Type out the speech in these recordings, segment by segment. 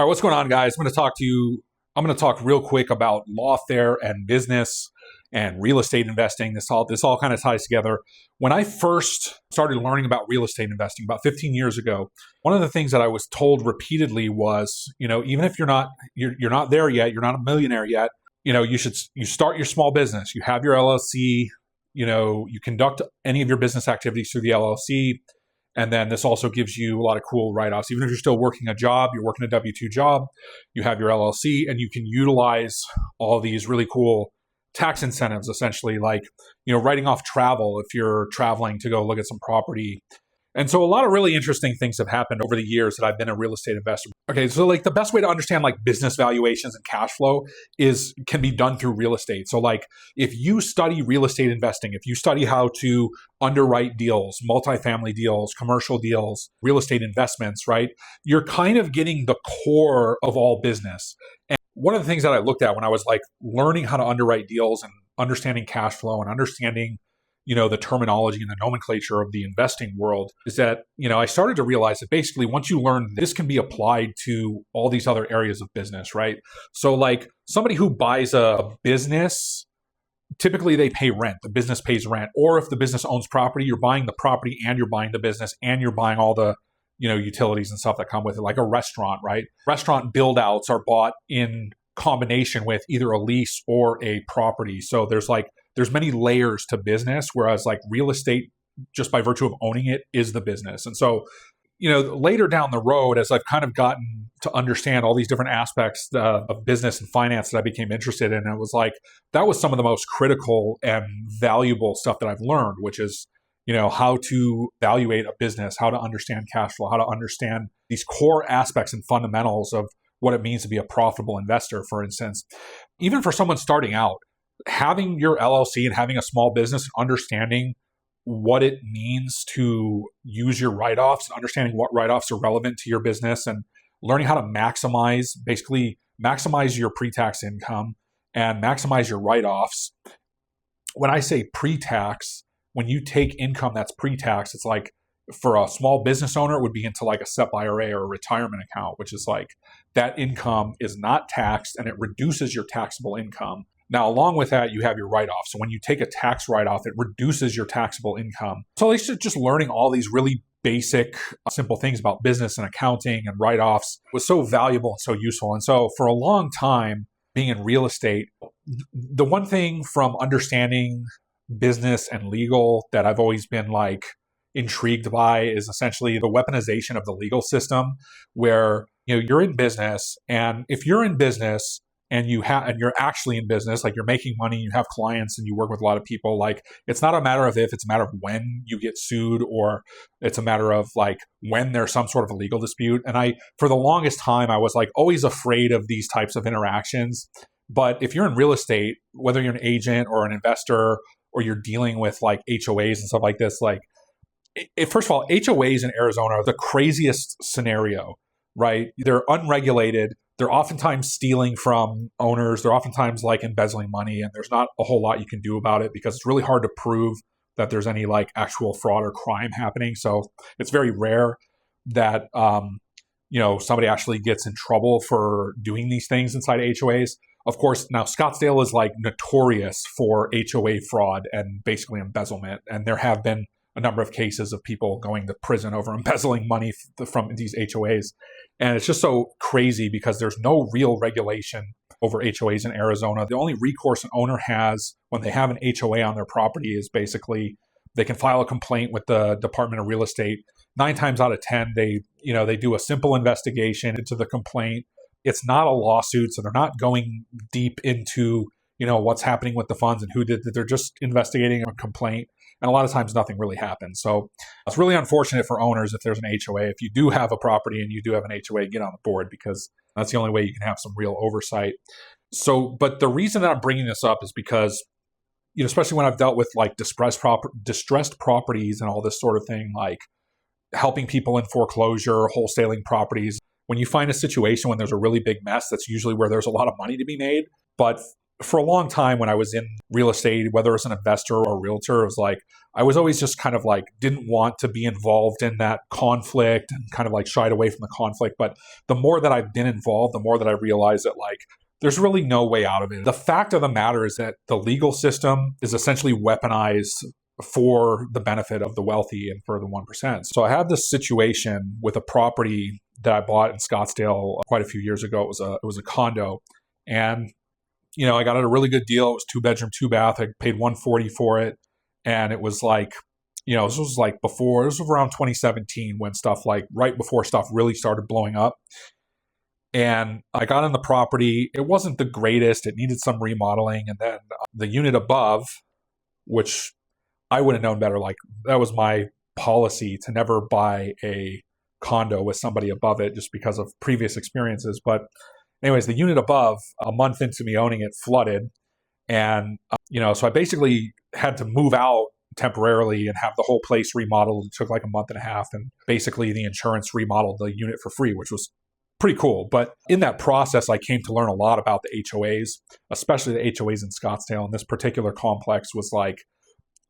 All right, what's going on, guys? I'm going to talk real quick about Lawfare and business and real estate investing. This all kind of ties together. When I first started learning about real estate investing about 15 years ago, one of the things that I was told repeatedly was, even if you're not there yet, you're not a millionaire yet, you start your small business. You have your LLC, you conduct any of your business activities through the LLC. And then this also gives you a lot of cool write-offs. Even if you're still working a job, you're working a W-2 job, you have your LLC, and you can utilize all these really cool tax incentives, essentially, like, writing off travel if you're traveling to go look at some property. And so a lot of really interesting things have happened over the years that I've been a real estate investor. Okay, so the best way to understand business valuations and cash flow can be done through real estate. So if you study real estate investing, if you study how to underwrite deals, multifamily deals, commercial deals, real estate investments, right? You're kind of getting the core of all business. And one of the things that I looked at when I was learning how to underwrite deals and understanding cash flow and understanding the terminology and the nomenclature of the investing world is that, I started to realize that basically once you learn this can be applied to all these other areas of business, right? So somebody who buys a business, typically they pay rent. The business pays rent. Or if the business owns property, you're buying the property and you're buying the business and you're buying all the, utilities and stuff that come with it, like a restaurant, right? Restaurant build outs are bought in combination with either a lease or a property. So there's many layers to business, whereas real estate, just by virtue of owning it, is the business. And so, later down the road, as I've kind of gotten to understand all these different aspects of business and finance that I became interested in, it was that was some of the most critical and valuable stuff that I've learned, which is, how to evaluate a business, how to understand cash flow, how to understand these core aspects and fundamentals of what it means to be a profitable investor, for instance. Even for someone starting out, having your LLC and having a small business, understanding what it means to use your write-offs, understanding what write-offs are relevant to your business, and learning how to maximize your pre-tax income and maximize your write-offs. When I say pre-tax, when you take income that's pre-tax, it's for a small business owner, it would be into a SEP IRA or a retirement account, which is that income is not taxed and it reduces your taxable income. Now, along with that, you have your write-off. So when you take a tax write-off, it reduces your taxable income. So it's just learning all these really basic, simple things about business and accounting and write-offs was so valuable and so useful. And so for a long time, being in real estate, the one thing from understanding business and legal that I've always been intrigued by is essentially the weaponization of the legal system, where you're in business, and if you're in business and you're actually in business, you're making money, you have clients, and you work with a lot of people, it's not a matter of if, it's a matter of when you get sued, or it's a matter of when there's some sort of a legal dispute. And for the longest time, I was always afraid of these types of interactions. But if you're in real estate, whether you're an agent or an investor, or you're dealing with HOAs and stuff like this, first of all, HOAs in Arizona are the craziest scenario, right? They're unregulated. They're oftentimes stealing from owners. They're oftentimes embezzling money, and there's not a whole lot you can do about it because it's really hard to prove that there's any actual fraud or crime happening. So it's very rare that somebody actually gets in trouble for doing these things inside HOAs. Of course, now Scottsdale is notorious for HOA fraud and basically embezzlement, and there have been a number of cases of people going to prison over embezzling money from these HOAs. And it's just so crazy because there's no real regulation over HOAs in Arizona. The only recourse an owner has when they have an HOA on their property is basically they can file a complaint with the Department of Real Estate. 9 times out of 10, they do a simple investigation into the complaint. It's not a lawsuit, so they're not going deep into, what's happening with the funds and who did it. They're just investigating a complaint. And a lot of times nothing really happens. So it's really unfortunate for owners if there's an HOA. If you do have a property and you do have an HOA, get on the board, because that's the only way you can have some real oversight. So, but the reason that I'm bringing this up is because, especially when I've dealt with distressed properties and all this sort of thing, helping people in foreclosure, wholesaling properties. When you find a situation when there's a really big mess, that's usually where there's a lot of money to be made. But for a long time when I was in real estate, whether it's an investor or a realtor, it was like I was always just kind of like didn't want to be involved in that conflict and kind of like shied away from the conflict. But the more that I've been involved, the more that I realize that like there's really no way out of it. The fact of the matter is that the legal system is essentially weaponized for the benefit of the wealthy and for the 1%. So I had this situation with a property that I bought in Scottsdale quite a few years ago. It was a condo, and I got it a really good deal. It was 2-bedroom, 2-bath. I paid $140 for it. And it was like, this was like before, this was around 2017 when stuff like right before stuff really started blowing up. And I got on the property. It wasn't the greatest. It needed some remodeling. And then the unit above, which I would have known better, like that was my policy to never buy a condo with somebody above it just because of previous experiences. But anyways, the unit above, a month into me owning it, flooded. And, so I basically had to move out temporarily and have the whole place remodeled. It took like a month and a half. And basically the insurance remodeled the unit for free, which was pretty cool. But in that process, I came to learn a lot about the HOAs, especially the HOAs in Scottsdale. And this particular complex was like,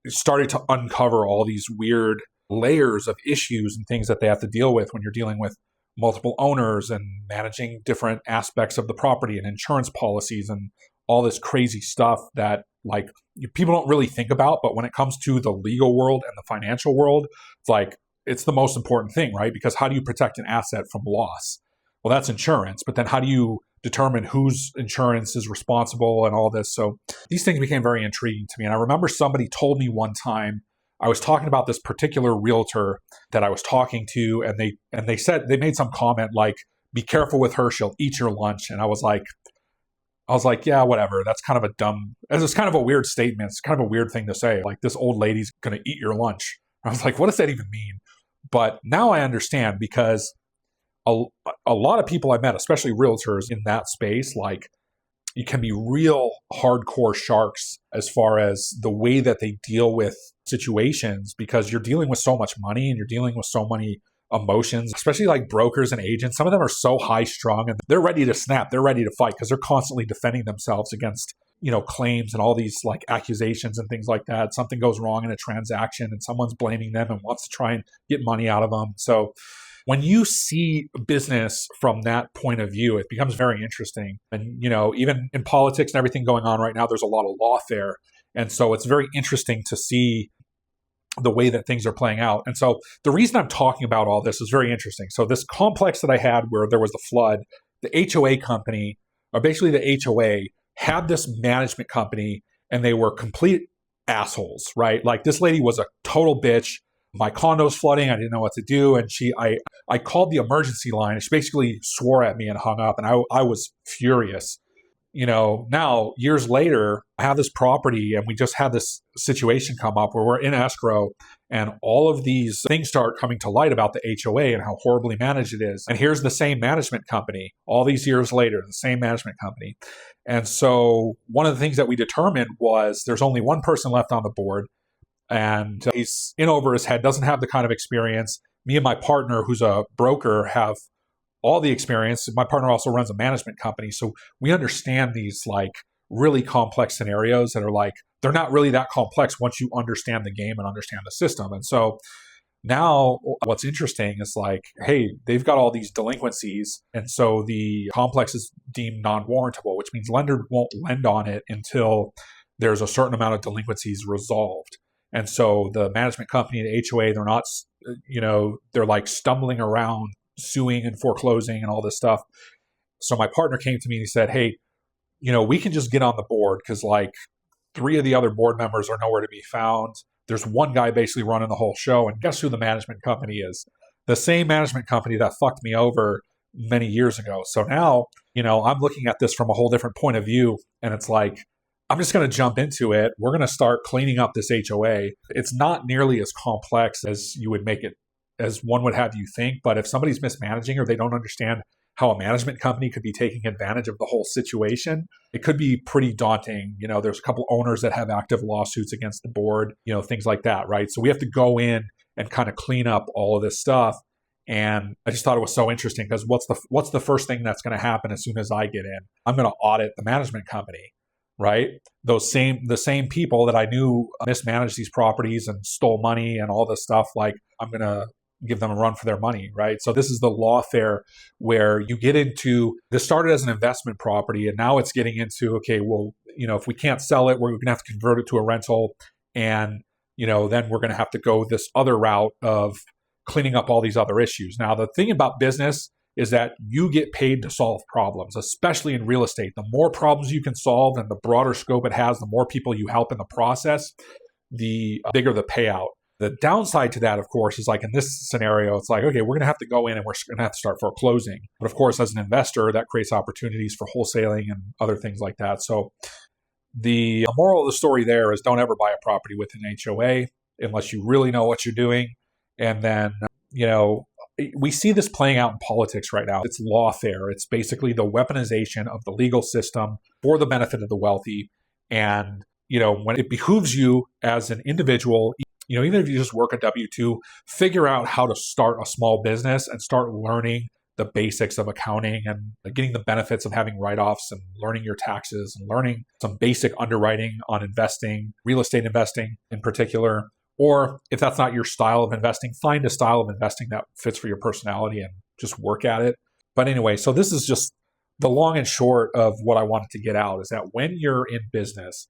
it started to uncover all these weird layers of issues and things that they have to deal with when you're dealing with multiple owners and managing different aspects of the property and insurance policies and all this crazy stuff that like people don't really think about. But when it comes to the legal world and the financial world, it's like, it's the most important thing, right? Because how do you protect an asset from loss? Well, that's insurance. But then how do you determine whose insurance is responsible and all this? So these things became very intriguing to me. And I remember somebody told me one time, I was talking about this particular realtor that I was talking to, and they said, they made some comment like, be careful with her, she'll eat your lunch. And I was like, yeah, whatever. That's kind of it's kind of a weird statement. It's kind of a weird thing to say. Like, this old lady's going to eat your lunch. I was like, what does that even mean? But now I understand, because a lot of people I met, especially realtors in that space, like, you can be real hardcore sharks as far as the way that they deal with situations, because you're dealing with so much money and you're dealing with so many emotions, especially like brokers and agents. Some of them are so high strung and they're ready to snap. They're ready to fight because they're constantly defending themselves against, claims and all these like accusations and things like that. Something goes wrong in a transaction and someone's blaming them and wants to try and get money out of them. So when you see business from that point of view, it becomes very interesting. And, even in politics and everything going on right now, there's a lot of lawfare. And so it's very interesting to see the way that things are playing out. And so the reason I'm talking about all this is very interesting. So this complex that I had where there was the flood, the HOA company, or basically the HOA, had this management company, and they were complete assholes, right? Like, this lady was a total bitch. My condo's flooding. I didn't know what to do. And I called the emergency line, and she basically swore at me and hung up. And I was furious. Now years later, I have this property, and we just had this situation come up where we're in escrow, and all of these things start coming to light about the HOA and how horribly managed it is. And here's the same management company all these years later, the same management company. And so one of the things that we determined was there's only one person left on the board, and he's in over his head, doesn't have the kind of experience. Me and my partner, who's a broker, have all the experience. My partner also runs a management company. So we understand these like really complex scenarios that are like, they're not really that complex once you understand the game and understand the system. And so now what's interesting is like, hey, they've got all these delinquencies. And so the complex is deemed non-warrantable, which means lender won't lend on it until there's a certain amount of delinquencies resolved. And so the management company, the HOA, they're not, they're like stumbling around, suing and foreclosing and all this stuff. So my partner came to me and he said, hey, we can just get on the board because like 3 of the other board members are nowhere to be found. There's one guy basically running the whole show. And guess who the management company is? The same management company that fucked me over many years ago. So now, I'm looking at this from a whole different point of view. And it's like, I'm just going to jump into it. We're going to start cleaning up this HOA. It's not nearly as complex as you would make it, as one would have you think. But if somebody's mismanaging or they don't understand how a management company could be taking advantage of the whole situation, it could be pretty daunting. There's a couple owners that have active lawsuits against the board, things like that, right? So we have to go in and kind of clean up all of this stuff. And I just thought it was so interesting because what's the first thing that's going to happen as soon as I get in? I'm going to audit the management company. right? The same people that I knew mismanaged these properties and stole money and all this stuff, like I'm going to give them a run for their money, right? So this is the Lawfare, where you get into, this started as an investment property and now it's getting into, okay, well, if we can't sell it, we're going to have to convert it to a rental. And, then we're going to have to go this other route of cleaning up all these other issues. Now, the thing about business is that you get paid to solve problems, especially in real estate. The more problems you can solve and the broader scope it has, the more people you help in the process, the bigger the payout. The downside to that, of course, is like in this scenario, it's like, okay, we're going to have to go in and we're going to have to start foreclosing. But of course, as an investor, that creates opportunities for wholesaling and other things like that. So the moral of the story there is don't ever buy a property with an HOA unless you really know what you're doing. And then, we see this playing out in politics right now. It's lawfare. It's basically the weaponization of the legal system for the benefit of the wealthy. And, when it behooves you as an individual, even if you just work a W-2, figure out how to start a small business and start learning the basics of accounting and getting the benefits of having write-offs and learning your taxes and learning some basic underwriting on investing, real estate investing in particular. Or if that's not your style of investing, find a style of investing that fits for your personality and just work at it. But anyway, so this is just the long and short of what I wanted to get out, is that when you're in business,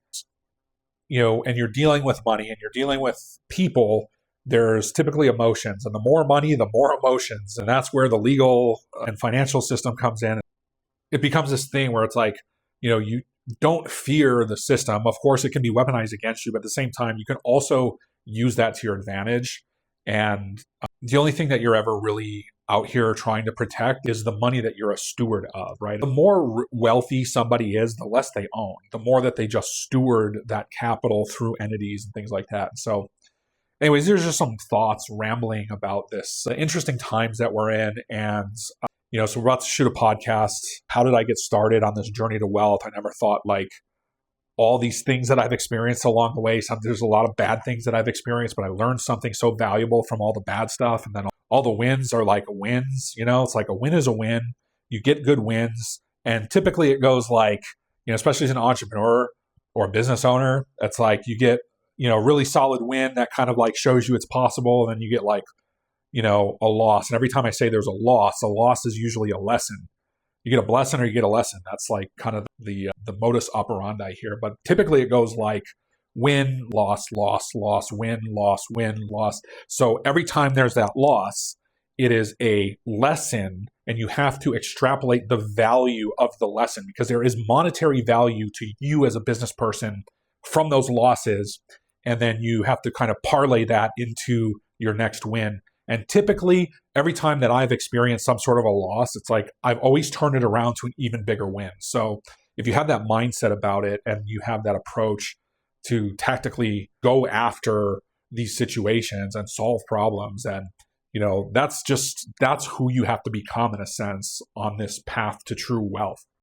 and you're dealing with money and you're dealing with people, there's typically emotions. And the more money, the more emotions. And that's where the legal and financial system comes in. It becomes this thing where it's like, you don't fear the system. Of course, it can be weaponized against you, but at the same time, you can also use that to your advantage. And the only thing that you're ever really out here trying to protect is the money that you're a steward of, right? The more wealthy somebody is, the less they own, the more that they just steward that capital through entities and things like that. So anyways, there's just some thoughts rambling about this interesting times that we're in. And, so we're about to shoot a podcast. How did I get started on this journey to wealth? I never thought all these things that I've experienced along the way. There's a lot of bad things that I've experienced, but I learned something so valuable from all the bad stuff. And then all the wins are like wins. It's like a win is a win. You get good wins. And typically it goes like, especially as an entrepreneur or a business owner, it's like you get, a really solid win that kind of like shows you it's possible. And then you get a loss. And every time I say there's a loss is usually a lesson. You get a blessing or you get a lesson. That's like kind of the modus operandi here. But typically it goes like win, loss, loss, loss, win, loss, win, loss. So every time there's that loss, it is a lesson, and you have to extrapolate the value of the lesson, because there is monetary value to you as a business person from those losses. And then you have to kind of parlay that into your next win. And typically, every time that I've experienced some sort of a loss, it's like I've always turned it around to an even bigger win. So if you have that mindset about it and you have that approach to tactically go after these situations and solve problems, and that's who you have to become in a sense on this path to true wealth.